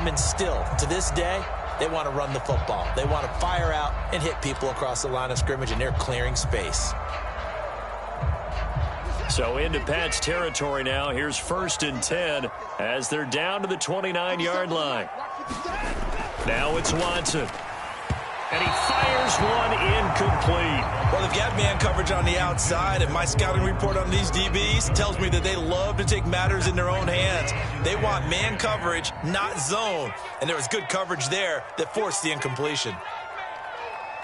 And still, to this day, they want to run the football. They want to fire out and hit people across the line of scrimmage, and they're clearing space. So into Pat's territory now. Here's 1st and 10 as they're down to the 29-yard line. Now it's Watson. And he fires one incomplete. Well, they've got man coverage on the outside, and my scouting report on these DBs tells me that they love to take matters in their own hands. They want man coverage, not zone. And there was good coverage there that forced the incompletion.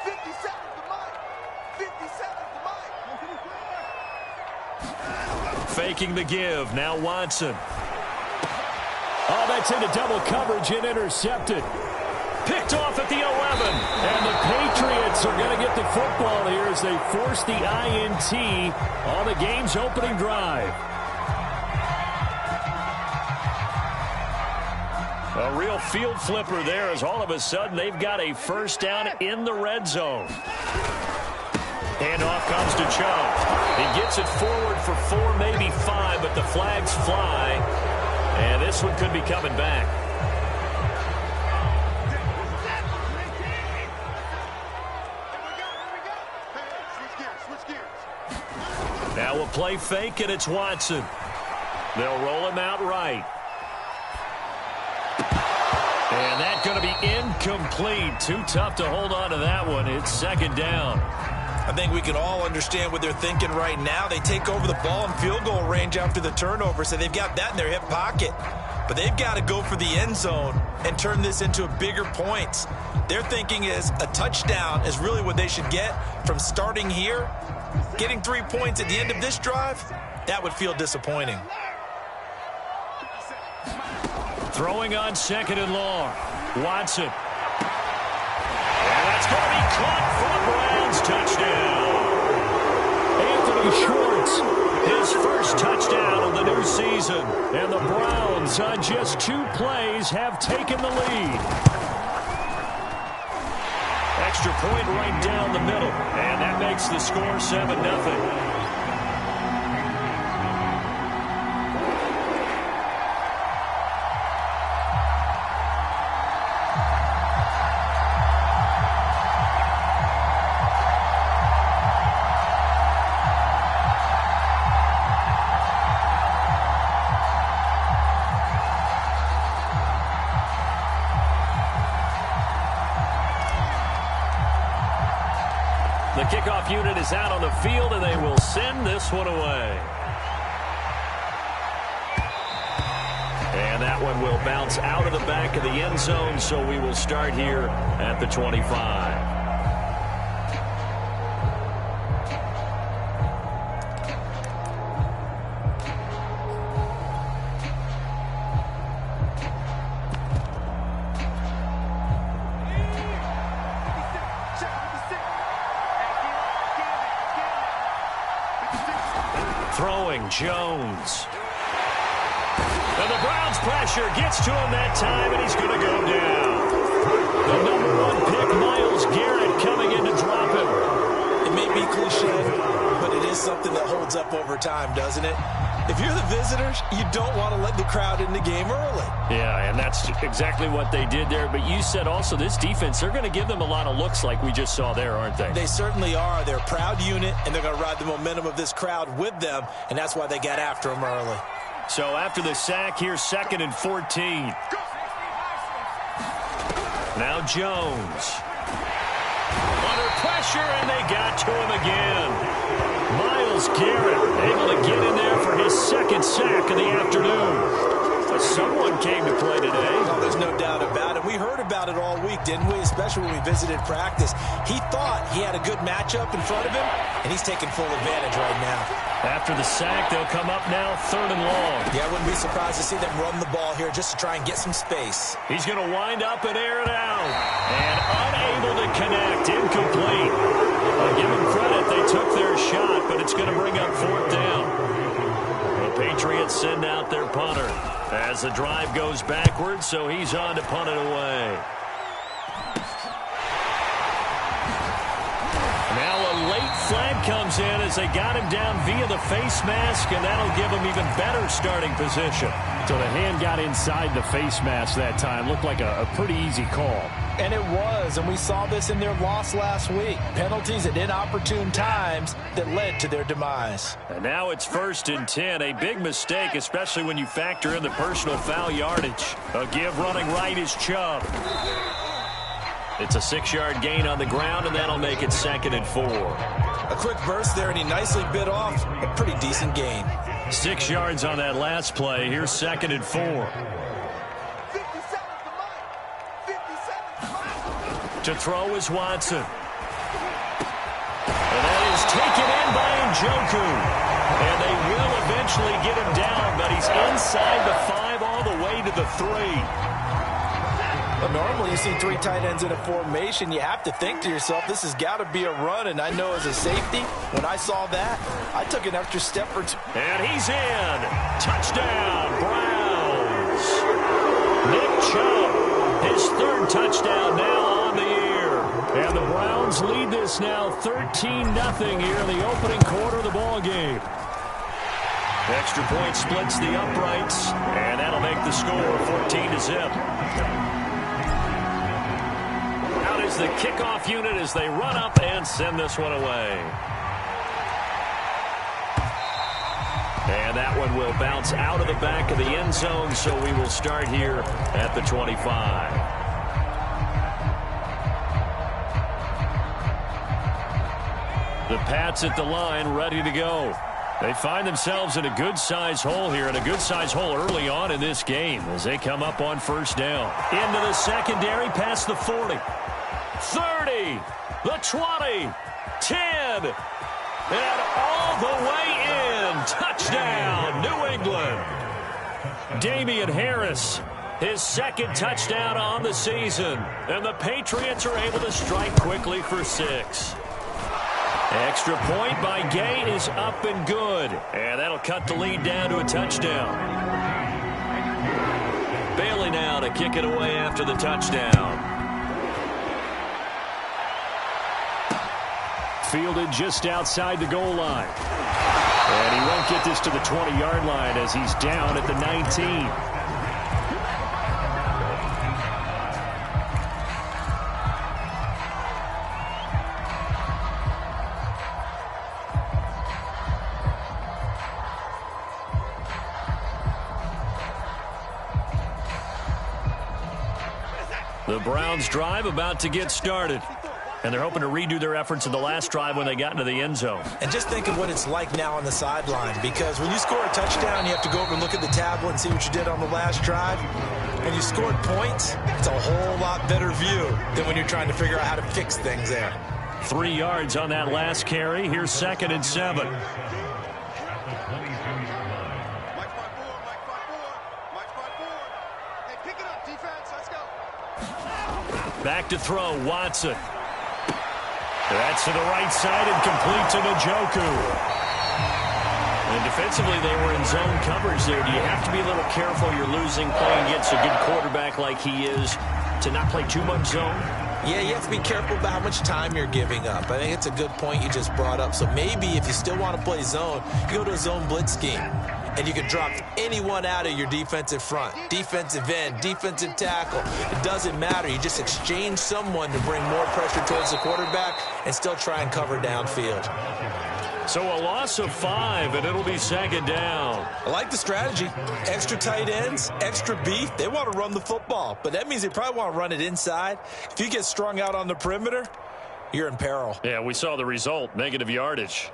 50 seconds to Mike. 50 seconds to Mike. Faking the give. Now Watson. Oh, that's into double coverage and intercepted. Picked off at the 11. And the Patriots are going to get the football here as they force the INT on the game's opening drive. A real field flipper there as all of a sudden they've got a first down in the red zone. And off comes to Chubb. He gets it forward for 4, maybe 5, but the flags fly. And this one could be coming back. Now we'll play fake, and it's Watson. They'll roll him out right. And that's going to be incomplete. Too tough to hold on to that one. It's 2nd down. I think we can all understand what they're thinking right now. They take over the ball in field goal range after the turnover, so they've got that in their hip pocket. But they've got to go for the end zone and turn this into a bigger points. Their thinking is a touchdown is really what they should get from starting here. Getting 3 points at the end of this drive, that would feel disappointing. Throwing on 2nd and long. Watson. And that's going to be caught for the Browns. Touchdown. Anthony Schwartz, his first touchdown of the new season. And the Browns, on just 2 plays, have taken the lead. Extra point right down the middle. And that makes the score 7-0. The kickoff unit is out on the field, and they will send this one away. And that one will bounce out of the back of the end zone, so we will start here at the 25. Throwing Jones. And the Browns pressure gets to him that time, and he's going to go down. The #1 pick, Myles Garrett, coming in to drop him. It may be cliche, but it is something that holds up over time, doesn't it? If you're the visitors, you don't want to let the crowd in the game early. Yeah, and that's exactly what they did there. But you said also this defense, they're going to give them a lot of looks like we just saw there, aren't they? They certainly are. They're a proud unit, and they're going to ride the momentum of this crowd with them, and that's why they got after them early. So after the sack, here's 2nd and 14. Now Jones. Under pressure, and they got to him again. Myles Garrett able to get in there for his 2nd sack of the afternoon. Someone came to play today. Oh, there's no doubt about it. We heard about it all week, didn't we? Especially when we visited practice. He thought he had a good matchup in front of him, and he's taking full advantage right now. After the sack, they'll come up now 3rd and long. Yeah, I wouldn't be surprised to see them run the ball here just to try and get some space. He's going to wind up and air it out. And unable to connect. Incomplete. I'll give them credit. They took their shot, but it's going to bring up 4th down. The Patriots send out their punter as the drive goes backwards, so he's on to punt it away. Now a late flag comes in as they got him down via the face mask, and that'll give him even better starting position. So the hand got inside the face mask that time. Looked like a pretty easy call. And it was, and we saw this in their loss last week. Penalties at inopportune times that led to their demise. And now it's 1st and 10. A big mistake, especially when you factor in the personal foul yardage. A give running right is Chubb. It's a 6-yard gain on the ground, and that'll make it 2nd and 4. A quick burst there, and he nicely bit off a pretty decent gain. 6 yards on that last play. Here's 2nd and 4. To throw is Watson. And that is taken in by Njoku. And they will eventually get him down, but he's inside the 5 all the way to the 3. Well, normally you see 3 tight ends in a formation. You have to think to yourself, this has got to be a run. And I know as a safety, when I saw that, I took an extra step or two. And he's in. Touchdown, Browns. Nick Chubb, his 3rd touchdown now on the year. And the Browns lead this now 13-0 here in the opening quarter of the ball game. Extra point splits the uprights, and that'll make the score 14-0. Out is the kickoff unit as they run up and send this one away. And that one will bounce out of the back of the end zone, so we will start here at the 25. The Pats at the line, ready to go. They find themselves in a good-sized hole here, and a good-sized hole early on in this game as they come up on 1st down. Into the secondary, past the 40. 30, the 20, 10, and all the way in. Touchdown, New England. Damian Harris, his 2nd touchdown on the season. And the Patriots are able to strike quickly for 6. Extra point by Gay is up and good. And that'll cut the lead down to a touchdown. Bailey now to kick it away after the touchdown. Fielded just outside the goal line. And he won't get this to the 20-yard line as he's down at the 19. The Browns drive about to get started. And they're hoping to redo their efforts in the last drive when they got into the end zone. And just think of what it's like now on the sideline, because when you score a touchdown, you have to go over and look at the tablet and see what you did on the last drive. When you scored points, it's a whole lot better view than when you're trying to figure out how to fix things there. 3 yards on that last carry. Here's 2nd and 7. Back to throw, Watson. That's to the right side and complete to Njoku. And defensively, they were in zone coverage there. Do you have to be a little careful? You're losing playing against a good quarterback like he is to not play too much zone? Yeah, you have to be careful about how much time you're giving up. I think it's a good point you just brought up. So maybe if you still want to play zone, you go to a zone blitz scheme. And you can drop anyone out of your defensive front, defensive end, defensive tackle. It doesn't matter. You just exchange someone to bring more pressure towards the quarterback and still try and cover downfield. So a loss of 5, and it'll be 2nd down. I like the strategy. Extra tight ends, extra beef. They want to run the football, but that means they probably want to run it inside. If you get strung out on the perimeter, you're in peril. Yeah, we saw the result, negative yardage.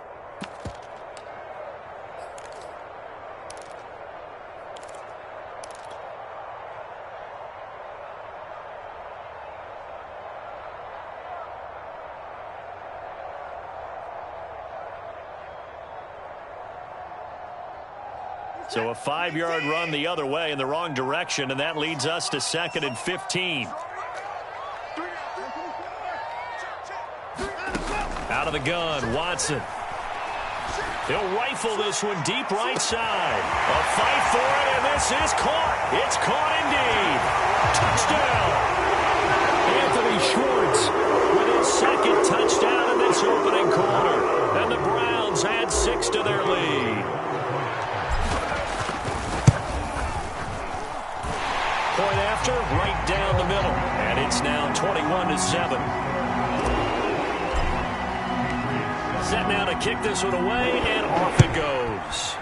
So a 5-yard run the other way in the wrong direction, and that leads us to 2nd and 15. Out of the gun, Watson. He'll rifle this one deep right side. A fight for it, and this is caught. It's caught indeed. Touchdown. Anthony Schwartz With his 2nd touchdown in this opening quarter. 6 to their lead. Point after, right down the middle. And it's now 21-7. Set now to kick this one away, and off it goes.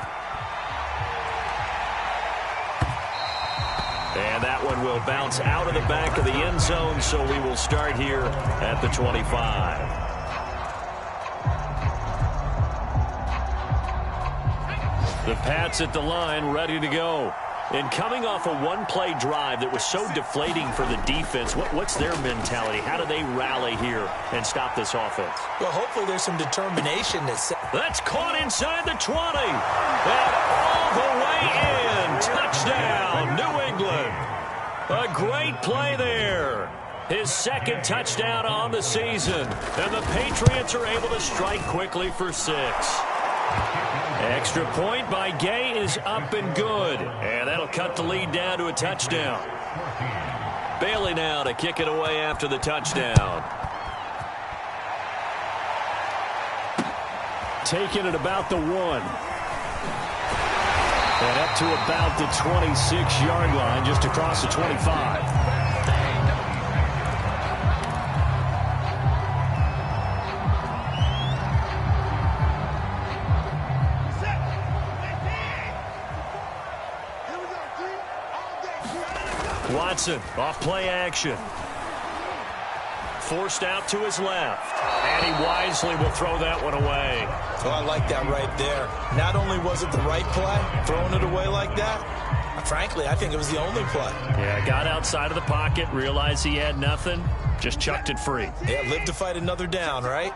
And that one will bounce out of the back of the end zone, so we will start here at the 25. The Pats at the line, ready to go. And coming off a one-play drive that was so deflating for the defense, what's their mentality? How do they rally here and stop this offense? Well, hopefully there's some determination. That's caught inside the 20. And all the way in. Touchdown, New England. A great play there. His second touchdown on the season. And the Patriots are able to strike quickly for 6. Extra point by Gay is up and good. And that'll cut the lead down to a touchdown. Bailey now to kick it away after the touchdown. Taking it about the 1. And up to about the 26-yard line, just across the 25. Watson off play action. Forced out to his left. And he wisely will throw that one away. Oh, I like that right there. Not only was it the right play, throwing it away like that, frankly, I think it was the only play. Yeah, got outside of the pocket, realized he had nothing, just chucked it free. Yeah, live to fight another down, right?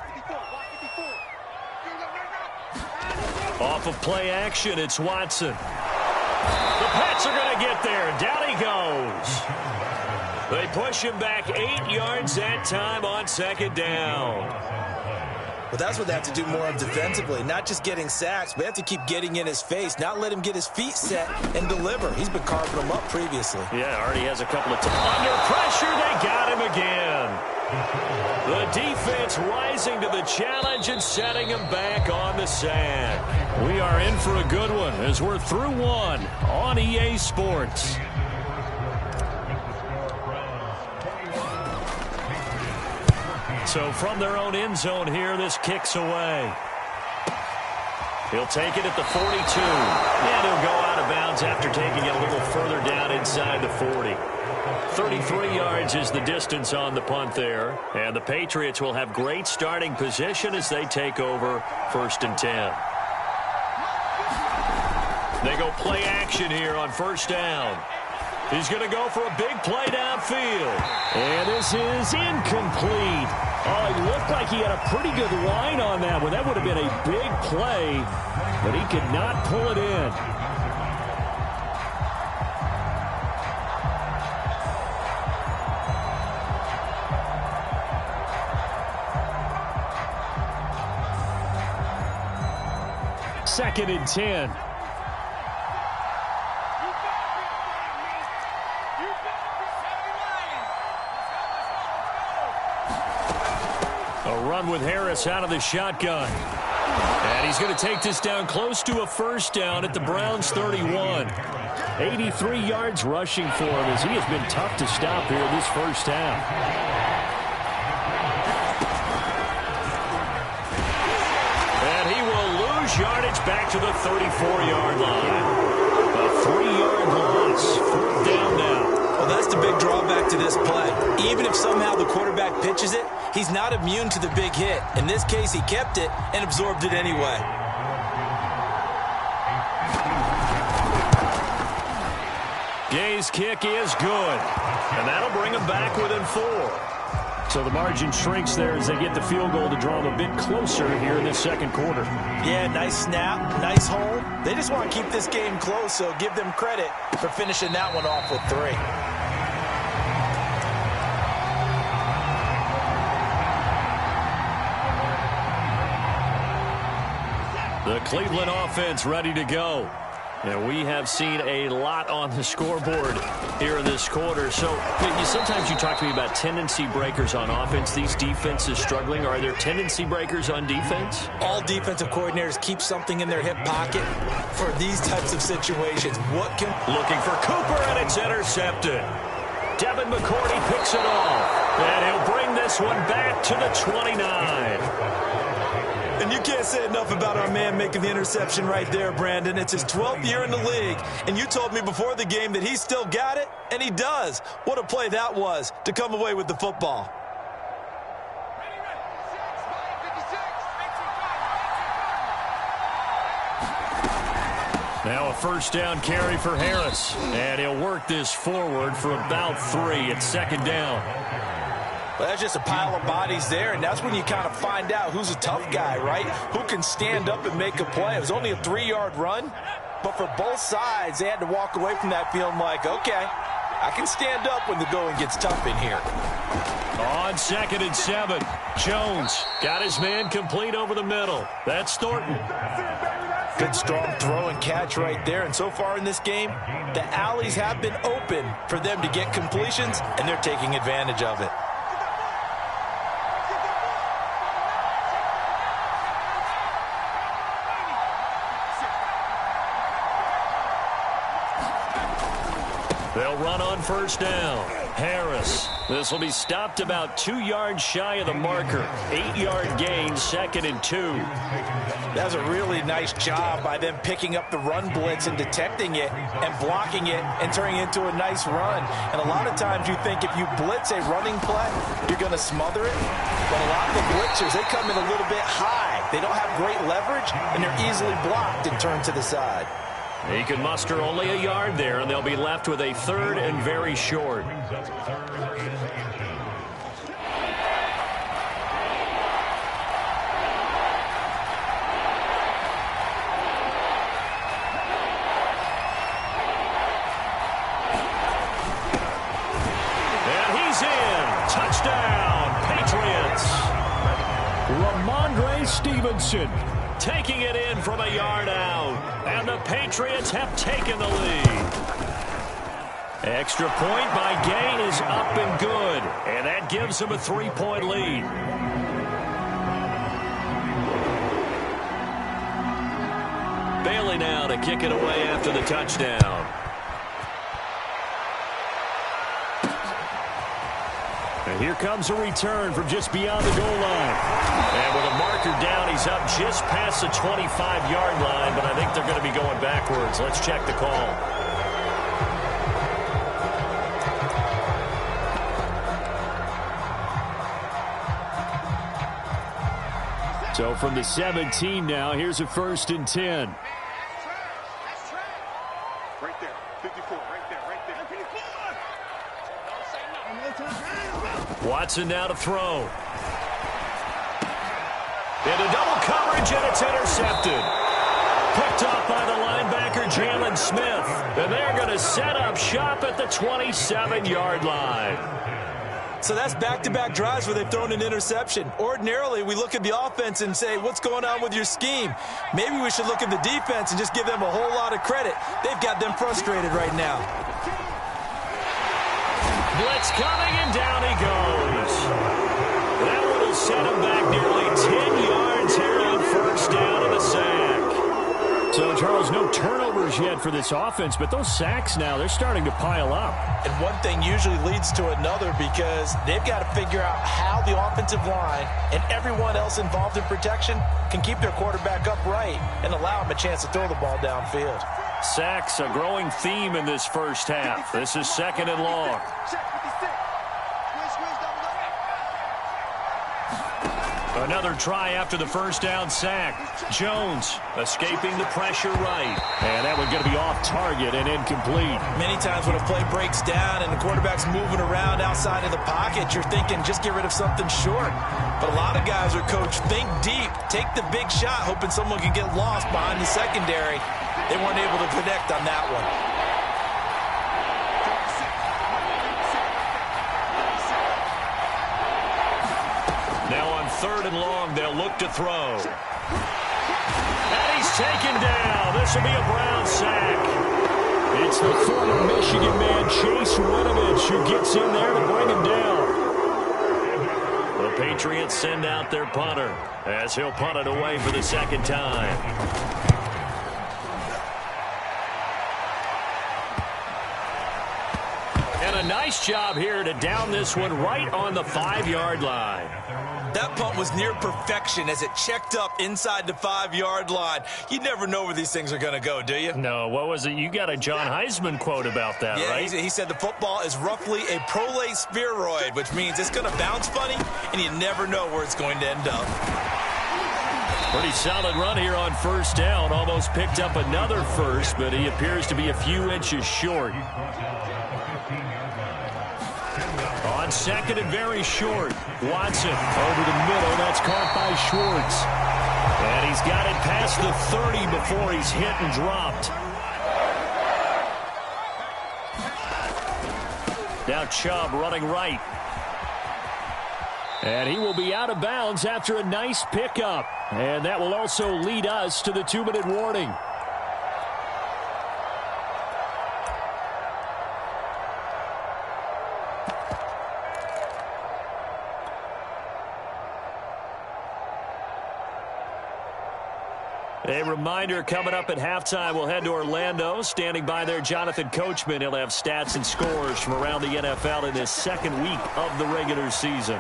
Off of play action, it's Watson. The Pats are going to get there. Down he goes. They push him back 8 yards that time on second down. Well, that's what they have to do more of defensively. Not just getting sacks, but they have to keep getting in his face. Not let him get his feet set and deliver. He's been carving them up previously. Yeah, already has a couple of times. Under pressure, they got him again. The defense rising to the challenge and setting him back on the sack. We are in for a good one as we're through one on EA Sports. So from their own end zone here, this kicks away. He'll take it at the 42. And he'll go out of bounds after taking it a little further down inside the 40. 33 yards is the distance on the punt there. And the Patriots will have great starting position as they take over 1st and 10. They go play action here on 1st down. He's going to go for a big play downfield. And this is incomplete. Oh, it looked like he had a pretty good line on that one. That would have been a big play, but he could not pull it in. Second and 10. Run with Harris out of the shotgun. And he's going to take this down close to a 1st down at the Browns' 31. 83 yards rushing for him as he has been tough to stop here this 1st half. And he will lose yardage back to the 34-yard line. A 3-yard loss. 4th down now. Well, that's the big drawback to this play. Even if somehow the quarterback pitches it, he's not immune to the big hit. In this case, he kept it and absorbed it anyway. Gay's kick is good. And that'll bring him back within 4. So the margin shrinks there as they get the field goal to draw them a bit closer here in this 2nd quarter. Yeah, nice snap, nice hold. They just want to keep this game close, so give them credit for finishing that one off with 3. The Cleveland offense ready to go. Yeah, we have seen a lot on the scoreboard here in this quarter. So sometimes you talk to me about tendency breakers on offense. These defenses struggling. Are there tendency breakers on defense? All defensive coordinators keep something in their hip pocket for these types of situations. Looking for Cooper, and it's intercepted. Devin McCourty picks it off, and he'll bring this one back to the 29. And you can't say enough about our man making the interception right there, Brandon. It's his 12th year in the league, and you told me before the game that he still got it, and he does. What a play that was to come away with the football. Now a first down carry for Harris, and he'll work this forward for about 3. It's second down. Well, that's just a pile of bodies there, and that's when you kind of find out who's a tough guy, right? Who can stand up and make a play. It was only a 3-yard run, but for both sides, they had to walk away from that feeling like, okay, I can stand up when the going gets tough in here. On 2nd and 7, Jones got his man complete over the middle. That's Thornton. Good, strong throw and catch right there. And so far in this game, the alleys have been open for them to get completions, and they're taking advantage of it. They'll run on first down. Harris. This will be stopped about 2 yards shy of the marker. 8-yard gain, 2nd and 2. That was a really nice job by them picking up the run blitz and detecting it and blocking it and turning it into a nice run. And a lot of times you think if you blitz a running play, you're going to smother it. But a lot of the blitzers, they come in a little bit high. They don't have great leverage, and they're easily blocked and turned to the side. He can muster only a yard there, and they'll be left with a 3rd and very short. And he's in. Touchdown, Patriots. Ramondre Stevenson taking it in from a yard out. And the Patriots have taken the lead. Extra point by Gay is up and good. And that gives them a 3-point lead. Bailey now to kick it away after the touchdown. And here comes a return from just beyond the goal line. And with a marker down, he's up just past the 25-yard line, but I think they're going to be going backwards. Let's check the call. So from the 17 now, here's a 1st and 10. Right there, 54, right there, right there. Watson now to throw. Into double coverage, and it's intercepted. Picked off by the linebacker, Jalen Smith. And they're going to set up shop at the 27-yard line. So that's back-to-back drives where they've thrown an interception. Ordinarily, we look at the offense and say, what's going on with your scheme? Maybe we should look at the defense and just give them a whole lot of credit. They've got them frustrated right now. Blitz coming, and down he goes. That one will set him back nearly 10 yards here on first down of the sack. So, Charles, no turnovers yet for this offense, but those sacks now, they're starting to pile up. And one thing usually leads to another because they've got to figure out how the offensive line and everyone else involved in protection can keep their quarterback upright and allow him a chance to throw the ball downfield. Sacks, a growing theme in this first half. This is 2nd and long. Another try after the first down sack. Jones escaping the pressure right. And that one's going to be off target and incomplete. Many times when a play breaks down and the quarterback's moving around outside of the pocket, you're thinking just get rid of something short. But a lot of guys are coached, think deep, take the big shot, hoping someone can get lost behind the secondary. They weren't able to connect on that one. Now on 3rd and long, they'll look to throw. And he's taken down. This will be a Brown sack. It's the former Michigan man, Chase Winovich, who gets in there to bring him down. The Patriots send out their punter as he'll punt it away for the second time. And a nice job here to down this one right on the 5-yard line. That punt was near perfection as it checked up inside the 5-yard line. You never know where these things are going to go, do you? No, what was it? You got a John Heisman quote about that, right? Yeah, he said the football is roughly a prolate spheroid, which means it's going to bounce funny, and you never know where it's going to end up. Pretty solid run here on first down. Almost picked up another first, but he appears to be a few inches short. On second and very short. Watson over the middle. That's caught by Schwartz. And he's got it past the 30 before he's hit and dropped. Now Chubb running right. And he will be out of bounds after a nice pickup. And that will also lead us to the 2-minute warning. A reminder coming up at halftime, we'll head to Orlando. Standing by there, Jonathan Coachman. He'll have stats and scores from around the NFL in this second week of the regular season.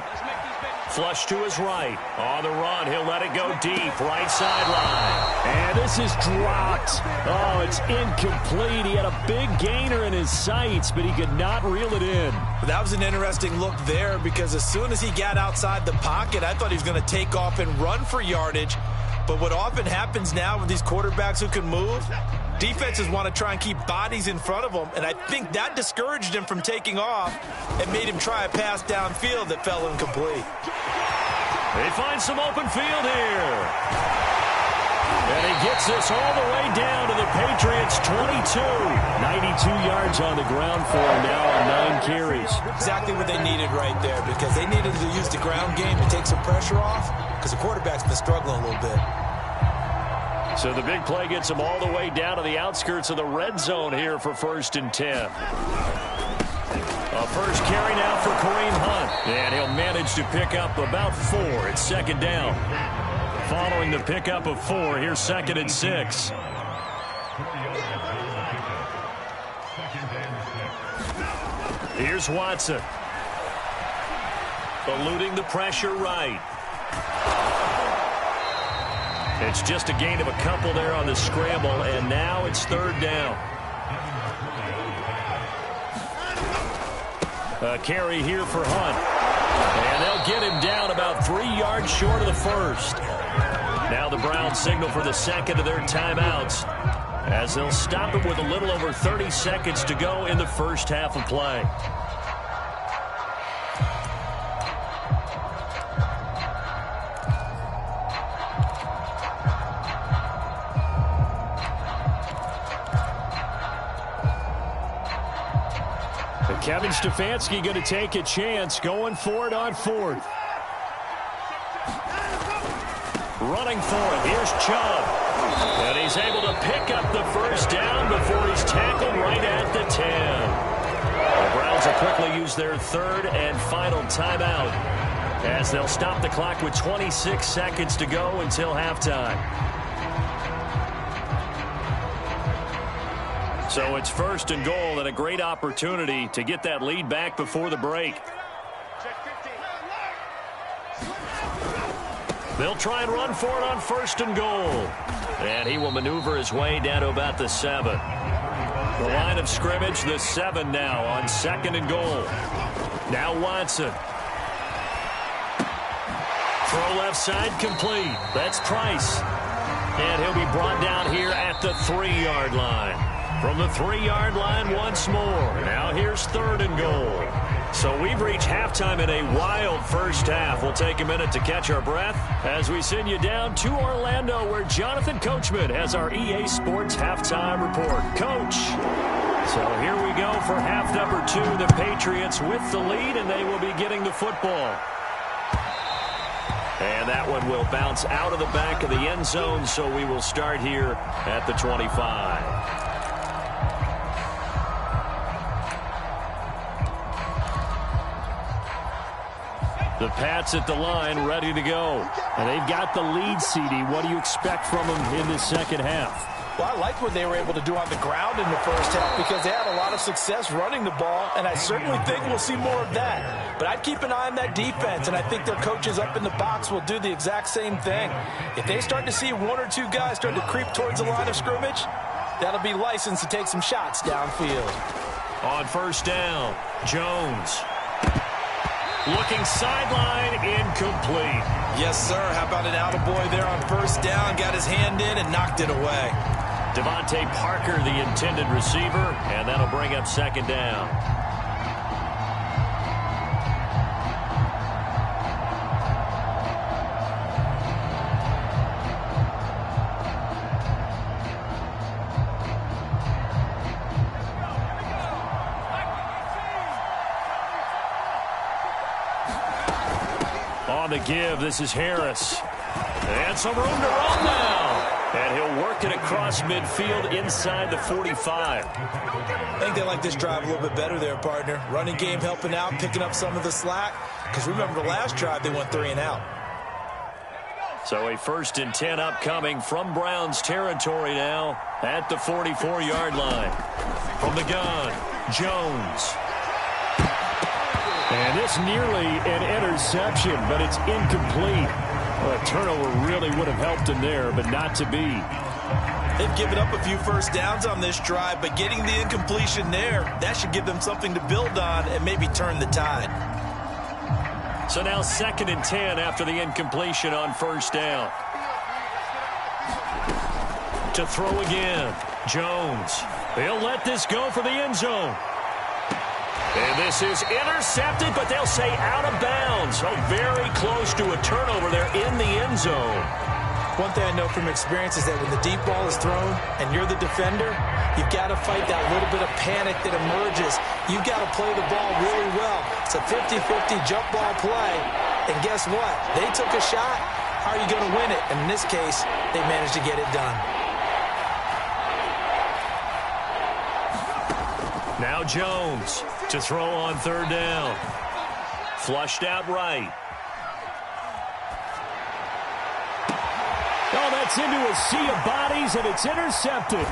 Flush to his right. On the run, he'll let it go deep. Right sideline. And this is dropped. Oh, it's incomplete. He had a big gainer in his sights, but he could not reel it in. That was an interesting look there because as soon as he got outside the pocket, I thought he was going to take off and run for yardage. But what often happens now with these quarterbacks who can move, defenses want to try and keep bodies in front of them, and I think that discouraged him from taking off and made him try a pass downfield that fell incomplete. They find some open field here. And he gets this all the way down to the Patriots' 22. 92 yards on the ground for him now on 9 carries. Exactly what they needed right there because they needed to use the ground game to take some pressure off because the quarterback's been struggling a little bit. So the big play gets him all the way down to the outskirts of the red zone here for 1st and 10. A first carry now for Kareem Hunt. And he'll manage to pick up about 4. It's 2nd down. Following the pickup of 4, here's 2nd and 6. Here's Watson. Eluding the pressure right. It's just a gain of a couple there on the scramble, and now it's 3rd down. A carry here for Hunt. And they'll get him down about 3 yards short of the first. Now the Browns signal for the second of their timeouts as they'll stop it with a little over 30 seconds to go in the first half of play. Kevin Stefanski going to take a chance, going for it on 4th. Running for it. Here's Chubb. And he's able to pick up the first down before he's tackled right at the 10. The Browns will quickly use their 3rd and final timeout as they'll stop the clock with 26 seconds to go until halftime. So it's 1st and goal and a great opportunity to get that lead back before the break. They'll try and run for it on 1st and goal. And he will maneuver his way down to about the 7. The line of scrimmage, the 7 now on 2nd and goal. Now Watson. Throw left side complete. That's Price. And he'll be brought down here at the 3-yard line. From the 3-yard line once more. Now here's 3rd and goal. So we've reached halftime in a wild first half. We'll take a minute to catch our breath as we send you down to Orlando where Jonathan Coachman has our EA Sports halftime report. Coach. So here we go for half number 2. The Patriots with the lead, and they will be getting the football. And that one will bounce out of the back of the end zone, so we will start here at the 25. The Pats at the line, ready to go. And they've got the lead, CD. What do you expect from them in the second half? Well, I like what they were able to do on the ground in the first half because they had a lot of success running the ball, and I certainly think we'll see more of that. But I'd keep an eye on that defense, and I think their coaches up in the box will do the exact same thing. If they start to see one or two guys start to creep towards the line of scrimmage, that'll be licensed to take some shots downfield. On first down, Jones. Looking sideline, incomplete. Yes, sir. How about an attaboy there on first down? Got his hand in and knocked it away. Devontae Parker, the intended receiver, and that'll bring up second down. On the give, this is Harris. And some room to run now. And he'll work it across midfield inside the 45. I think they like this drive a little bit better there, partner. Running game helping out, picking up some of the slack. Because remember the last drive, they went 3 and out. So a 1st and 10 upcoming from Browns territory now at the 44-yard line. From the gun, Jones. And this nearly an interception, but it's incomplete. Well, a turnover really would have helped him there, but not to be. They've given up a few first downs on this drive, but getting the incompletion there, that should give them something to build on and maybe turn the tide. So now 2nd and 10 after the incompletion on first down. To throw again, Jones. They'll let this go for the end zone. And this is intercepted, but they'll say out of bounds. So very close to a turnover there in the end zone. One thing I know from experience is that when the deep ball is thrown and you're the defender, you've got to fight that little bit of panic that emerges. You've got to play the ball really well. It's a 50-50 jump ball play. And guess what? They took a shot. How are you going to win it? And in this case, they managed to get it done. Now Jones to throw on 3rd down. Flushed out right. Oh, that's into a sea of bodies, and it's intercepted.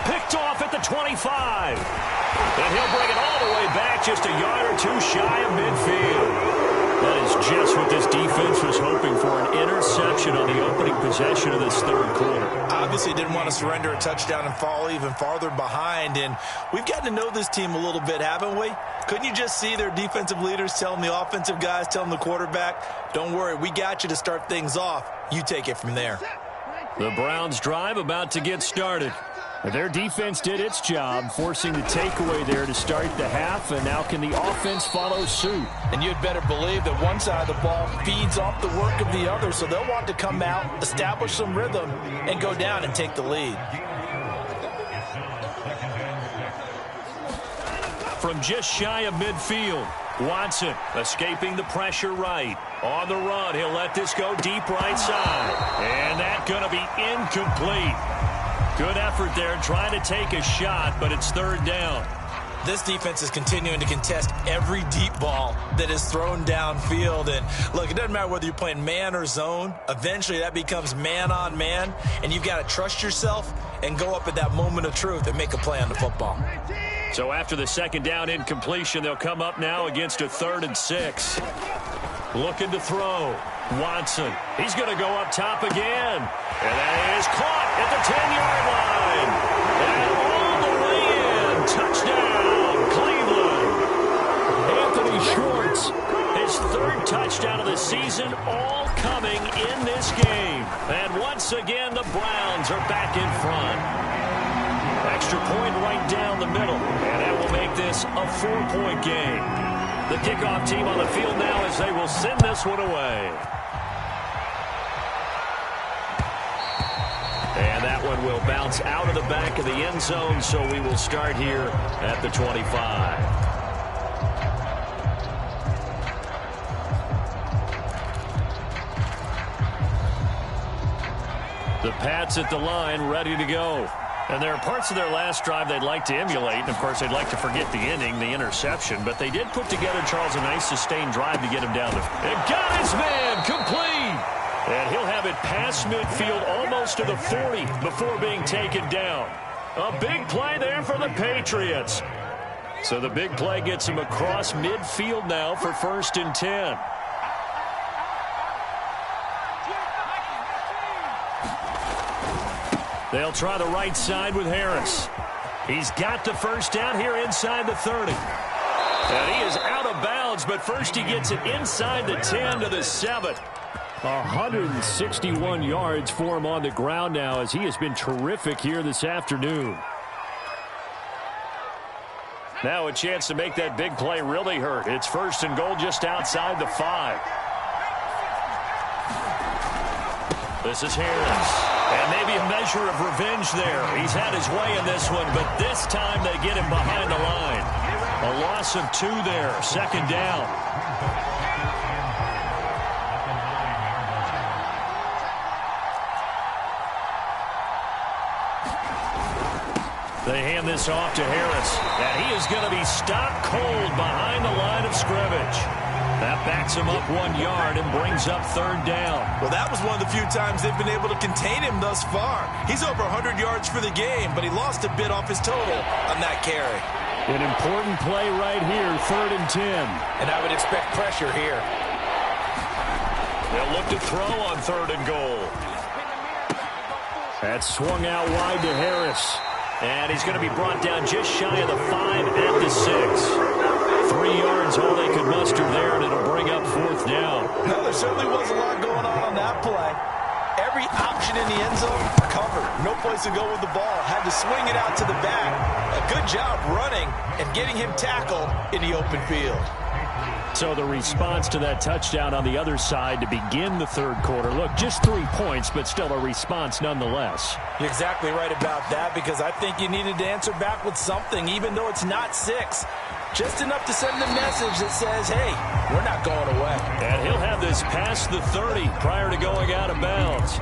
Picked off at the 25. And he'll bring it all the way back just a yard or two shy of midfield. That is just what this defense was hoping for, an interception on the opening possession of this 3rd quarter. Obviously didn't want to surrender a touchdown and fall even farther behind, and we've gotten to know this team a little bit, haven't we? Couldn't you just see their defensive leaders telling the offensive guys, telling the quarterback, don't worry, we got you to start things off. You take it from there. The Browns drive about to get started. Their defense did its job, forcing the takeaway there to start the half, and now can the offense follow suit? And you'd better believe that one side of the ball feeds off the work of the other, so they'll want to come out, establish some rhythm, and go down and take the lead. From just shy of midfield, Watson escaping the pressure right. On the run, he'll let this go deep right side. And that's going to be incomplete. Good effort there trying to take a shot, but it's 3rd down. This defense is continuing to contest every deep ball that is thrown downfield. And look, it doesn't matter whether you're playing man or zone. Eventually that becomes man on man, and you've got to trust yourself and go up at that moment of truth and make a play on the football. So after the 2nd down incompletion, they'll come up now against a 3rd and 6. Looking to throw. Watson. He's going to go up top again. And that is caught at the 10-yard line. And all the way in. Touchdown, Cleveland. Anthony Schwartz. His 3rd touchdown of the season, all coming in this game. And once again, the Browns are back in front. Extra point right down the middle. And that will make this a 4-point game. The kickoff team on the field now as they will send this one away. And that one will bounce out of the back of the end zone, so we will start here at the 25. The Pats at the line, ready to go. And there are parts of their last drive they'd like to emulate. And, of course, they'd like to forget the inning, the interception. But they did put together, Charles, a nice sustained drive to get him down. And got his man complete. And he'll have it past midfield almost to the 40 before being taken down. A big play there for the Patriots. So the big play gets him across midfield now for 1st and 10. They'll try the right side with Harris. He's got the first down here inside the 30. And he is out of bounds, but first he gets it inside the 10 to the 7. 161 yards for him on the ground now as he has been terrific here this afternoon. Now a chance to make that big play really hurt. It's 1st and goal just outside the 5. This is Harris. And maybe a measure of revenge there. He's had his way in this one, but this time they get him behind the line. A loss of 2 there. 2nd down. They hand this off to Harris. And he is going to be stopped cold behind the line of scrimmage. That backs him up 1 yard and brings up 3rd down. Well, that was one of the few times they've been able to contain him thus far. He's over 100 yards for the game, but he lost a bit off his total on that carry. An important play right here, 3rd and 10. And I would expect pressure here. They'll look to throw on 3rd and goal. That's swung out wide to Harris. And he's going to be brought down just shy of the 5 at the 6. 3 yards, all they could muster there, and it'll bring up 4th down. No, there certainly was a lot going on that play. Every option in the end zone covered. No place to go with the ball. Had to swing it out to the back. A good job running and getting him tackled in the open field. So the response to that touchdown on the other side to begin the 3rd quarter. Look, just 3 points, but still a response nonetheless. You're exactly right about that, because I think you needed to answer back with something, even though it's not 6. Just enough to send the message that says, hey, we're not going away. And he'll have this past the 30 prior to going out of bounds.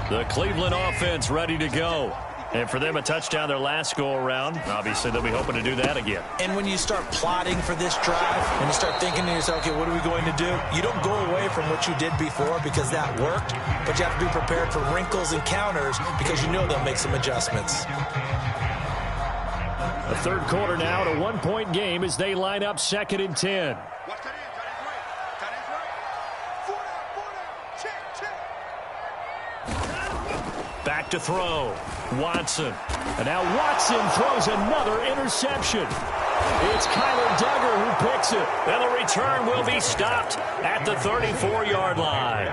The Cleveland offense ready to go. And for them, a touchdown their last go-around. Obviously, they'll be hoping to do that again. And when you start plotting for this drive, and you start thinking to yourself, okay, what are we going to do? You don't go away from what you did before because that worked, but you have to be prepared for wrinkles and counters because you know they'll make some adjustments. The 3rd quarter now, to 1-point game as they line up 2nd and 10. Back to throw. Watson. And now Watson throws another interception. It's Kyler Duggar who picks it. And the return will be stopped at the 34-yard line.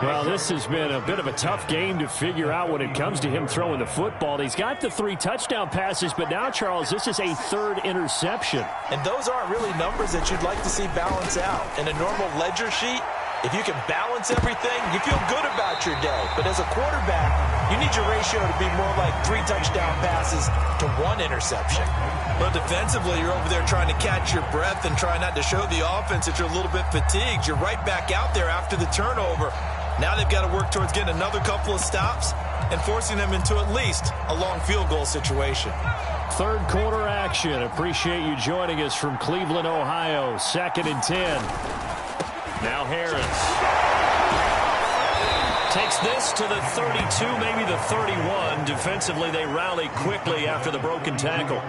Well, this has been a bit of a tough game to figure out when it comes to him throwing the football. He's got the 3 touchdown passes, but now, Charles, this is a 3rd interception. And those aren't really numbers that you'd like to see balance out. In a normal ledger sheet, if you can balance everything, you feel good about your day. But as a quarterback, you need your ratio to be more like 3 touchdown passes to 1 interception. But defensively, you're over there trying to catch your breath and try not to show the offense that you're a little bit fatigued. You're right back out there after the turnover. Now they've got to work towards getting another couple of stops and forcing them into at least a long field goal situation. 3rd quarter action. Appreciate you joining us from Cleveland, Ohio. 2nd and 10. Now Harris takes this to the 32, maybe the 31. Defensively, they rally quickly after the broken tackle.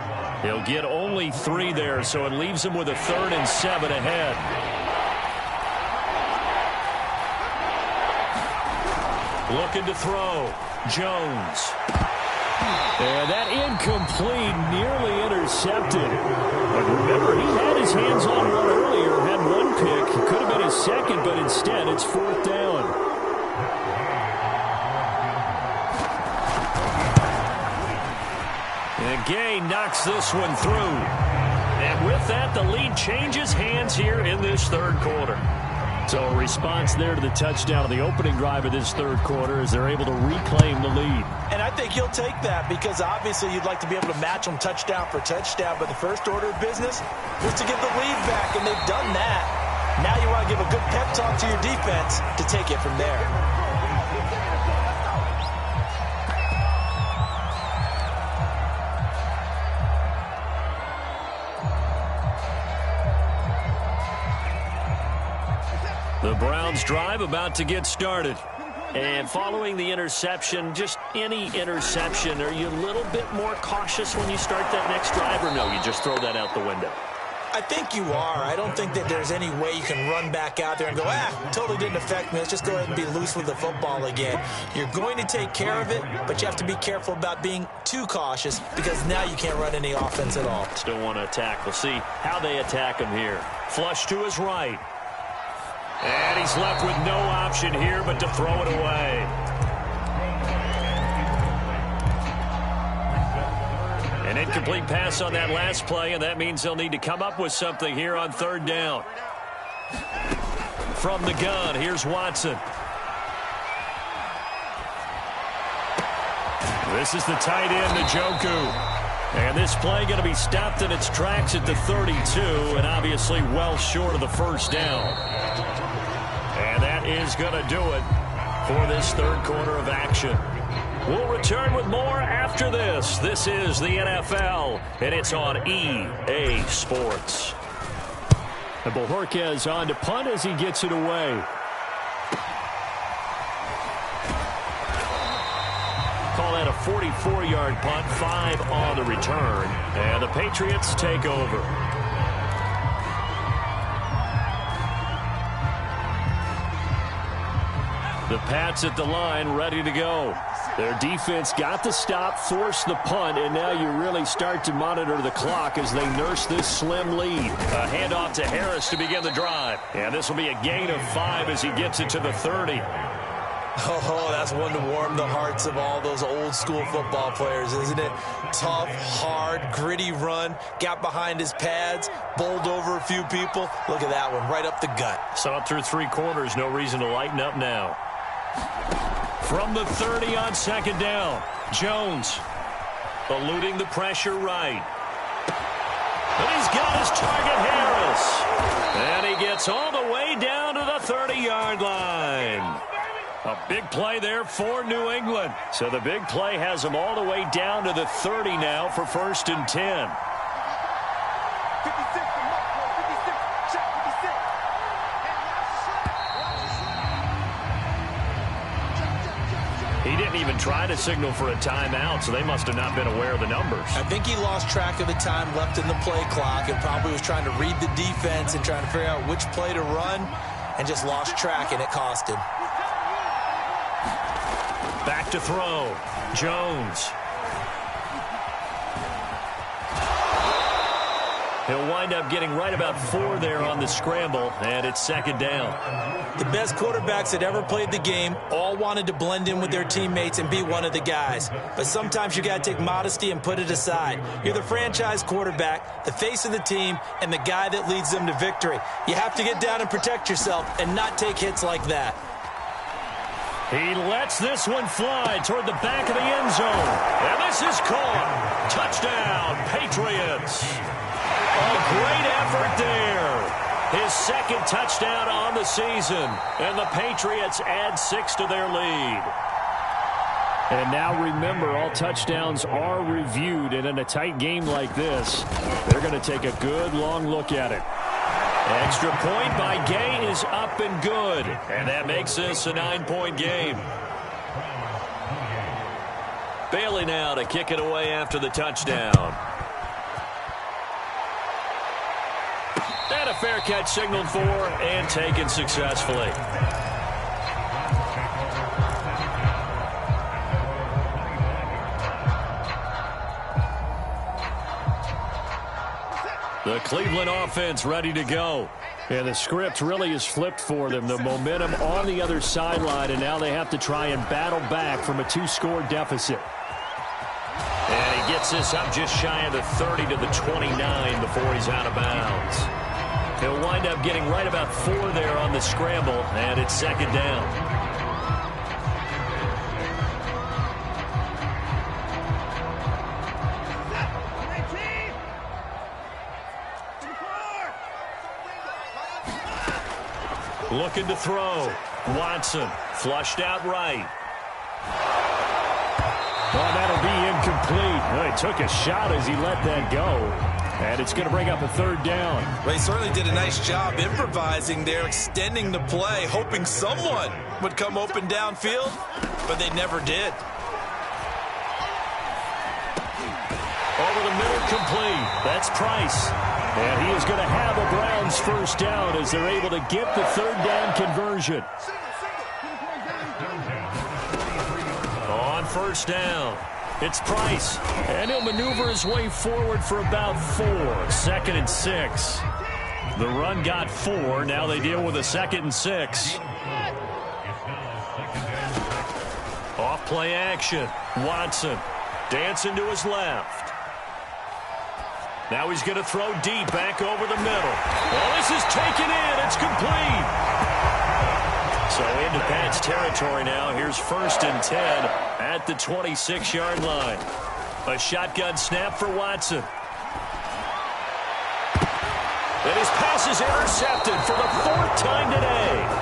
He'll get only 3 there, so it leaves him with a 3rd and 7 ahead. Looking to throw. Jones. And that incomplete, nearly intercepted. But remember, he had his hands on one earlier, had 1 pick. It could have been his 2nd, but instead it's 4th down. And Gay knocks this one through. And with that, the lead changes hands here in this 3rd quarter. So a response there to the touchdown of the opening drive of this third quarter as they're able to reclaim the lead. And I think he'll take that because obviously you'd like to be able to match them touchdown for touchdown, but the first order of business was to get the lead back, and they've done that. Now you want to give a good pep talk to your defense to take it from there. The Browns drive about to get started. And following the interception, just any interception, are you a little bit more cautious when you start that next drive, or no, you just throw that out the window? I think you are. I don't think that there's any way you can run back out there and go, totally didn't affect me. Let's just go ahead and be loose with the football again. You're going to take care of it, but you have to be careful about being too cautious because now you can't run any offense at all. Still want to attack. We'll see how they attack him here. Flush to his right. And he's left with no option here but to throw it away. An incomplete pass on that last play, and that means they'll need to come up with something here on third down. From the gun, here's Watson. This is the tight end, Njoku. And this play going to be stopped in its tracks at the 32, and obviously well short of the first down. And that is going to do it for this third quarter of action. We'll return with more after this. This is the NFL, and it's on EA Sports. And Bojorquez on to punt as he gets it away. Call that a 44-yard punt, 5 on the return. And the Patriots take over. The Pats at the line, ready to go. Their defense got the stop, forced the punt, and now you really start to monitor the clock as they nurse this slim lead. A handoff to Harris to begin the drive. And this will be a gain of 5 as he gets it to the 30. Oh, that's one to warm the hearts of all those old-school football players, isn't it? Tough, hard, gritty run, got behind his pads, bowled over a few people. Look at that one, right up the gut. Saw it through 3 quarters, no reason to lighten up now. From the 30 on second down, Jones eluding the pressure right. And he's got his target, Harris. And he gets all the way down to the 30-yard line. A big play there for New England. So the big play has them all the way down to the 30 now for 1st and 10. 56, check 56. He didn't even try to signal for a timeout, so they must have not been aware of the numbers. I think he lost track of the time left in the play clock and probably was trying to read the defense and trying to figure out which play to run and just lost track, and it cost him. Back to throw. Jones. He'll wind up getting right about 4 there on the scramble, and it's second down. The best quarterbacks that ever played the game all wanted to blend in with their teammates and be one of the guys. But sometimes you got to take modesty and put it aside. You're the franchise quarterback, the face of the team, and the guy that leads them to victory. You have to get down and protect yourself and not take hits like that. He lets this one fly toward the back of the end zone. And this is caught. Touchdown, Patriots. A great effort there. His second touchdown on the season. And the Patriots add 6 to their lead. And now remember, all touchdowns are reviewed. And in a tight game like this, they're going to take a good long look at it. Extra point by Gay is up and good. And that makes this a 9-point game. Bailey now to kick it away after the touchdown. And a fair catch signaled for and taken successfully. The Cleveland offense ready to go. And the script really is flipped for them. The momentum on the other sideline, and now they have to try and battle back from a 2-score deficit. And he gets this up just shy of the 30 to the 29 before he's out of bounds. He'll wind up getting right about 4 there on the scramble, and it's second down. Looking to throw. Watson flushed out right. Well, that'll be incomplete. Well, he took a shot as he let that go. And it's going to bring up a third down. Well, he certainly did a nice job improvising there, extending the play, hoping someone would come open downfield, but they never did. Over the middle, complete. That's Price. And he is going to have a Browns first down as they're able to get the third down conversion. On first down, it's Price. And he'll maneuver his way forward for about 4. 2nd and 6. The run got 4. Now they deal with a 2nd and 6. Off play action. Watson dancing to his left. Now he's going to throw deep back over the middle. Well, this is taken in. It's complete. So into Pat's territory now. Here's 1st and 10 at the 26-yard line. A shotgun snap for Watson. And his pass is intercepted for the 4th time today.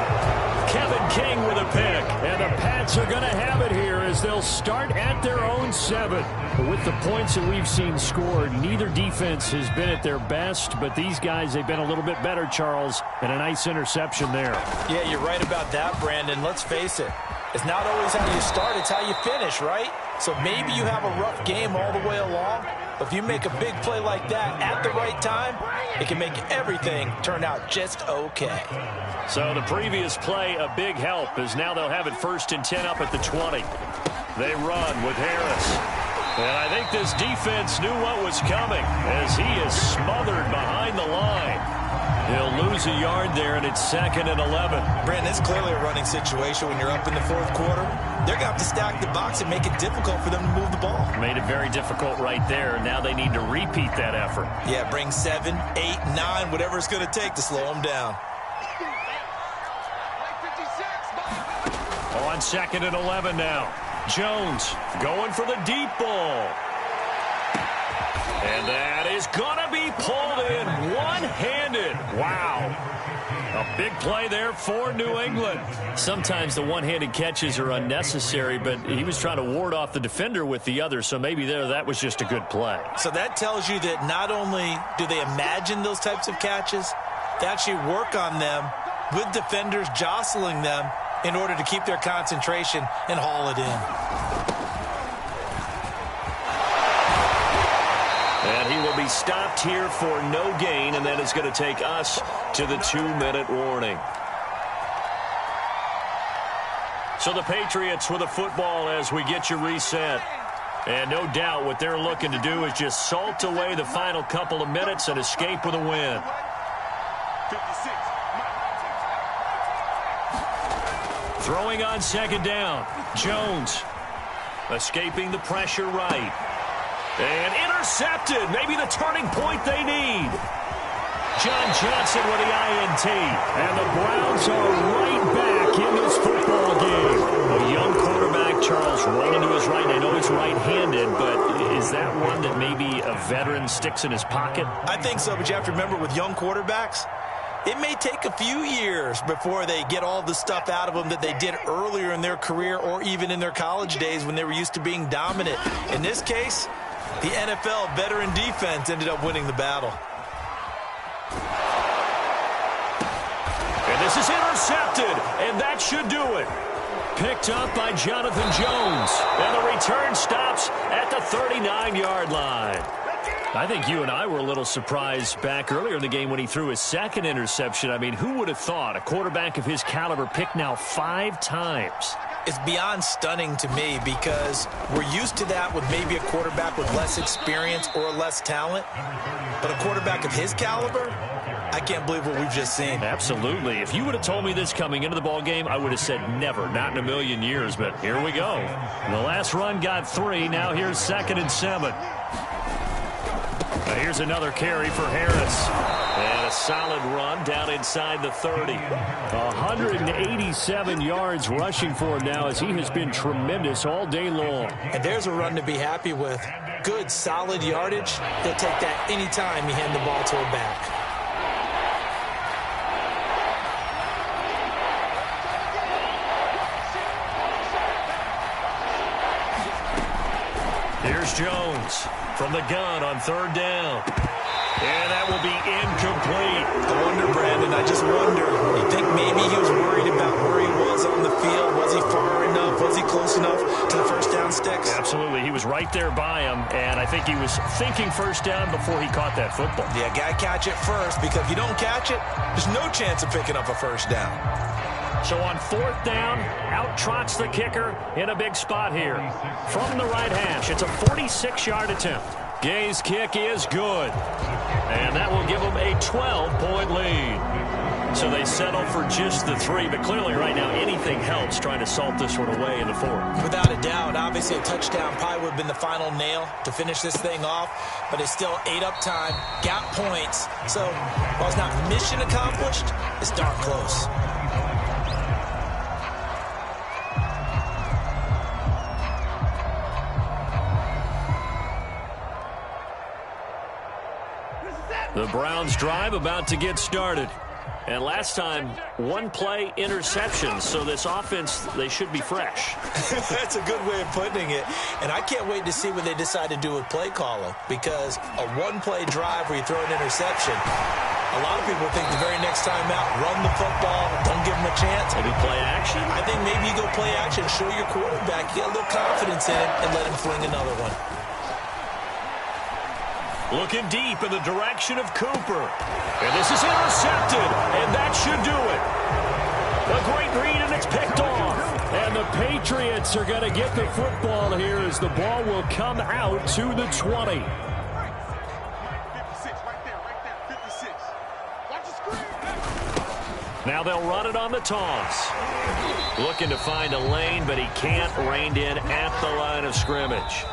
Kevin King with a pick. And the Pats are going to have it here as they'll start at their own 7. With the points that we've seen scored, neither defense has been at their best, but these guys, they've been a little bit better, Charles, and a nice interception there. Yeah, you're right about that, Brandon. Let's face it. It's not always how you start, it's how you finish, right? So maybe you have a rough game all the way along, but if you make a big play like that at the right time, it can make everything turn out just okay. So the previous play, a big help, as now they'll have it 1st and 10 up at the 20. They run with Harris. And I think this defense knew what was coming as he is smothered behind the line. He'll lose a yard there, and it's 2nd and 11. Brandon, it's clearly a running situation when you're up in the 4th quarter. They're going to have to stack the box and make it difficult for them to move the ball. Made it very difficult right there. Now they need to repeat that effort. Yeah, bring 7, 8, 9, whatever it's going to take to slow them down. On 2nd and 11 now. Jones going for the deep ball. And that is going to be pulled in one-handed. Wow. A big play there for New England. Sometimes the one-handed catches are unnecessary, but he was trying to ward off the defender with the other, so maybe that was just a good play. So that tells you that not only do they imagine those types of catches, they actually work on them with defenders jostling them in order to keep their concentration and haul it in. And he will be stopped here for no gain, and that is going to take us to the 2-minute warning. So the Patriots with the football as we get you reset. And no doubt what they're looking to do is just salt away the final couple of minutes and escape with a win. Throwing on 2nd down. Jones escaping the pressure right. And intercepted. Maybe the turning point they need. John Johnson with the INT. And the Browns are right back in this football game. A young quarterback, Charles, rolling to his right. I know he's right-handed, but is that one that maybe a veteran sticks in his pocket? I think so, but you have to remember with young quarterbacks, it may take a few years before they get all the stuff out of them that they did earlier in their career or even in their college days when they were used to being dominant. In this case, the NFL veteran defense ended up winning the battle. And this is intercepted, and that should do it. Picked up by Jonathan Jones. And the return stops at the 39-yard line. I think you and I were a little surprised back earlier in the game when he threw his 2nd interception. I mean, who would have thought a quarterback of his caliber picked now 5 times? It's beyond stunning to me because we're used to that with maybe a quarterback with less experience or less talent. But a quarterback of his caliber, I can't believe what we've just seen. Absolutely. If you would have told me this coming into the ball game, I would have said never, not in a million years. But here we go. The last run got 3. Now here's 2nd and 7. Here's another carry for Harris. And a solid run down inside the 30. 187 yards rushing for him now as he has been tremendous all day long. And there's a run to be happy with. Good, solid yardage. He'll take that anytime you hand the ball to a back. Here's Jones from the gun on third down. And that will be incomplete. I wonder, Brandon, I just wonder. You think maybe he was worried about where he was on the field? Was he far enough? Was he close enough to the first down sticks? Absolutely. He was right there by him, and I think he was thinking first down before he caught that football. Yeah, got to catch it first, because if you don't catch it, there's no chance of picking up a first down. So on fourth down, out trots the kicker in a big spot here. From the right hash, it's a 46-yard attempt. Gay's kick is good. And that will give them a 12-point lead. So they settle for just the 3, but clearly right now anything helps trying to salt this one away in the 4th. Without a doubt, obviously a touchdown probably would have been the final nail to finish this thing off, but it's still ate up time, got points. So while it's not mission accomplished, it's darn close. The Browns drive about to get started. And last time, one play interception. So this offense, they should be fresh. That's a good way of putting it. And I can't wait to see what they decide to do with play calling. Because a one-play drive where you throw an interception, a lot of people think the very next time out, run the football, don't give them a chance. Maybe play action? I think maybe you go play action, show your quarterback, get a little confidence in it, and let him fling another one. Looking deep in the direction of Cooper. And this is intercepted. And that should do it. A great read, and it's picked off. And the Patriots are going to get the football here as the ball will come out to the 20. 56, right there, 56. Watch the screen. Now they'll run it on the toss. Looking to find a lane, but he can't. Reined in at the line of scrimmage.